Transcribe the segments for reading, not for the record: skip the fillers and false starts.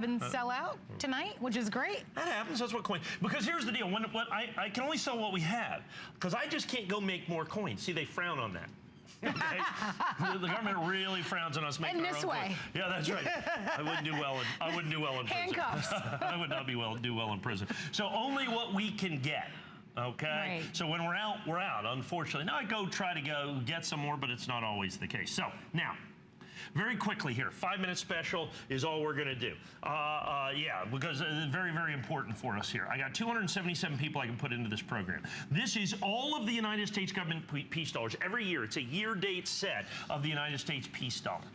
and sell out tonight, which is great. That happens. That's what coin. Because here's the deal. I can only sell what we have because I just can't go make more coins. See, they frown on that. Okay? The government really frowns on us making our own coins. In this way. Yeah, that's right. I wouldn't do well in prison. Handcuffs. I would not do well in prison. So only what we can get. Okay, right. So when we're out, unfortunately. Now I try to go get some more, but it's not always the case. So now, very quickly here, 5-minute special is all we're gonna do. Yeah, because it's very, very important for us here. I got 277 people I can put into this program. This is all of the United States government peace dollars. Every year, it's a year-date set of the United States peace dollar.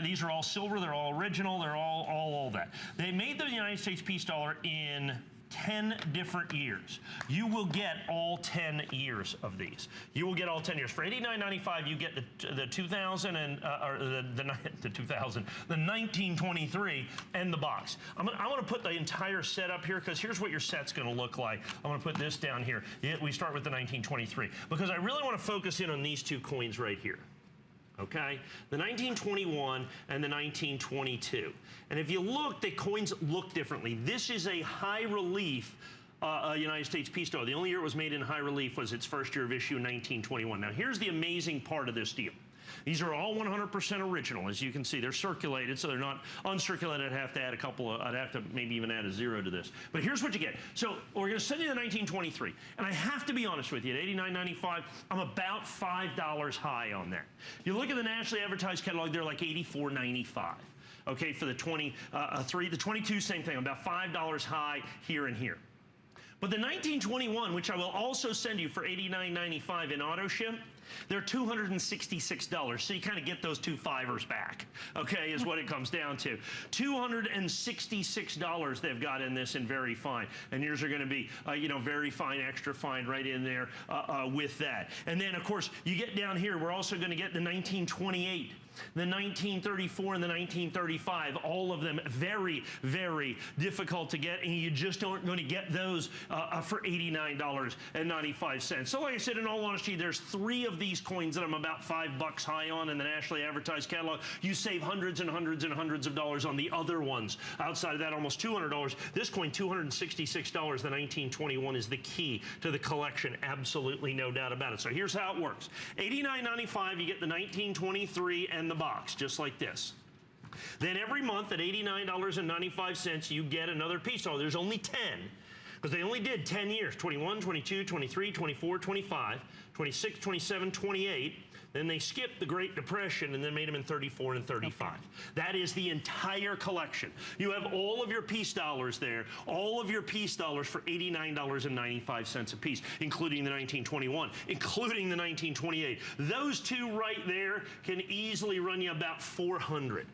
These are all silver, they're all original, they're all that. They made the United States peace dollar in 10 different years. You will get all 10 years of these. You will get all 10 years. For $89.95, you get the 2000 and or the 2000, the 1923 and the box. I want to put the entire set up here because here's what your set's going to look like. I want to put this down here. We start with the 1923 because I really want to focus in on these two coins right here. Okay, the 1921 and the 1922. And if you look, the coins look differently. This is a high relief United States peace dollar. The only year it was made in high relief was its first year of issue in 1921. Now here's the amazing part of this deal. These are all 100% original. As you can see, they're circulated, so they're not uncirculated. I'd have to add a couple of, I'd have to maybe even add a 0 to this. But here's what you get. So we're gonna send you the 1923. And I have to be honest with you, at $89.95, I'm about $5 high on that. If you look at the nationally advertised catalog, they're like $84.95. Okay, for the 23, the 22, same thing, about $5 high here and here. But the 1921, which I will also send you for $89.95 in AutoShip, they're $266. So you kind of get those 2 fivers back, okay, is what it comes down to. $266 they've got in this in very fine. And yours are going to be, you know, very fine, extra fine right in there with that. And then, of course, you get down here, we're also going to get the 1928. The 1934 and the 1935, all of them very, very difficult to get, and you just aren't going to get those for $89.95. So like I said, in all honesty, there's 3 of these coins that I'm about $5 high on in the nationally advertised catalog. You save hundreds and hundreds and hundreds of dollars on the other ones. Outside of that, almost $200. This coin, $266, the 1921, is the key to the collection. Absolutely no doubt about it. So here's how it works. $89.95, you get the 1923 and the box, just like this. Then every month at $89.95, you get another piece. So there's only 10, because they only did 10 years, 21, 22, 23, 24, 25, 26, 27, 28. Then they skipped the Great Depression and then made them in 34 and 35. Okay. That is the entire collection. You have all of your peace dollars there, all of your peace dollars for $89.95 a piece, including the 1921, including the 1928. Those two right there can easily run you about $400.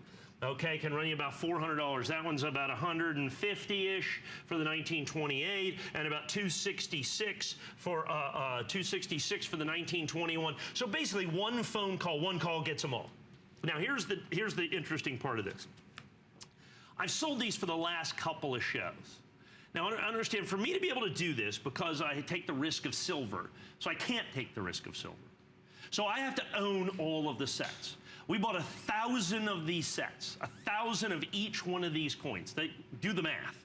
Okay, can run you about $400. That one's about $150-ish for the 1928, and about $266 for $266 for the 1921. So basically, one phone call, one call gets them all. Now here's the interesting part of this. I've sold these for the last couple of shows. Now understand, for me to be able to do this, because I take the risk of silver, so I can't take the risk of silver. So I have to own all of the sets. We bought 1,000 of these sets, 1,000 of each one of these coins. Do the math,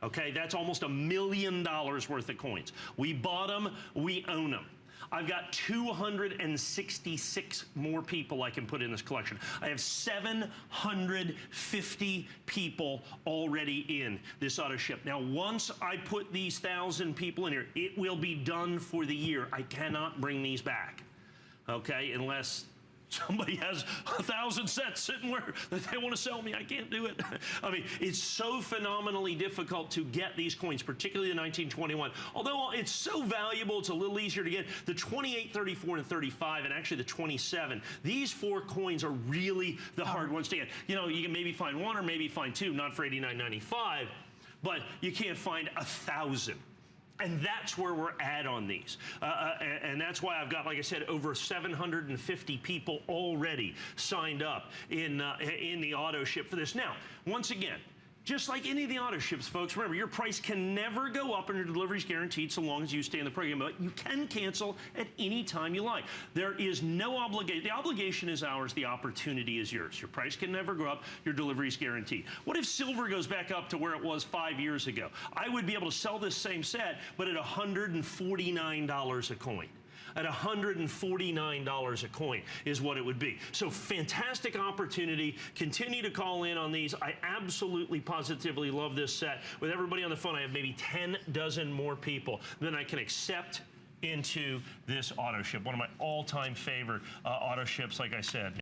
okay? That's almost $1 million worth of coins. We bought them, we own them. I've got 266 more people I can put in this collection. I have 750 people already in this AutoShip. Now, once I put these 1,000 people in here, it will be done for the year. I cannot bring these back, okay, unless somebody has 1,000 sets sitting where that they want to sell me. I can't do it. I mean, it's so phenomenally difficult to get these coins, particularly the 1921. Although it's so valuable, it's a little easier to get. The 28, 34, and 35, and actually the 27, these 4 coins are really the hard ones to get. You know, you can maybe find 1 or maybe find 2, not for $89.95, but you can't find 1,000. And that's where we're at on these. And that's why I've got, like I said, over 750 people already signed up in the AutoShip for this. Now, once again, Just like any of the auto ships, folks, remember, your price can never go up and your delivery is guaranteed so long as you stay in the program. But you can cancel at any time you like. There is no obligation. The obligation is ours. The opportunity is yours. Your price can never go up. Your delivery is guaranteed. What if silver goes back up to where it was 5 years ago? I would be able to sell this same set, but at $149 a coin. At $149 a coin is what it would be. So fantastic opportunity. Continue to call in on these. I absolutely positively love this set. With everybody on the phone, I have maybe 10 dozen more people than I can accept into this auto ship. One of my all-time favorite auto ships, like I said.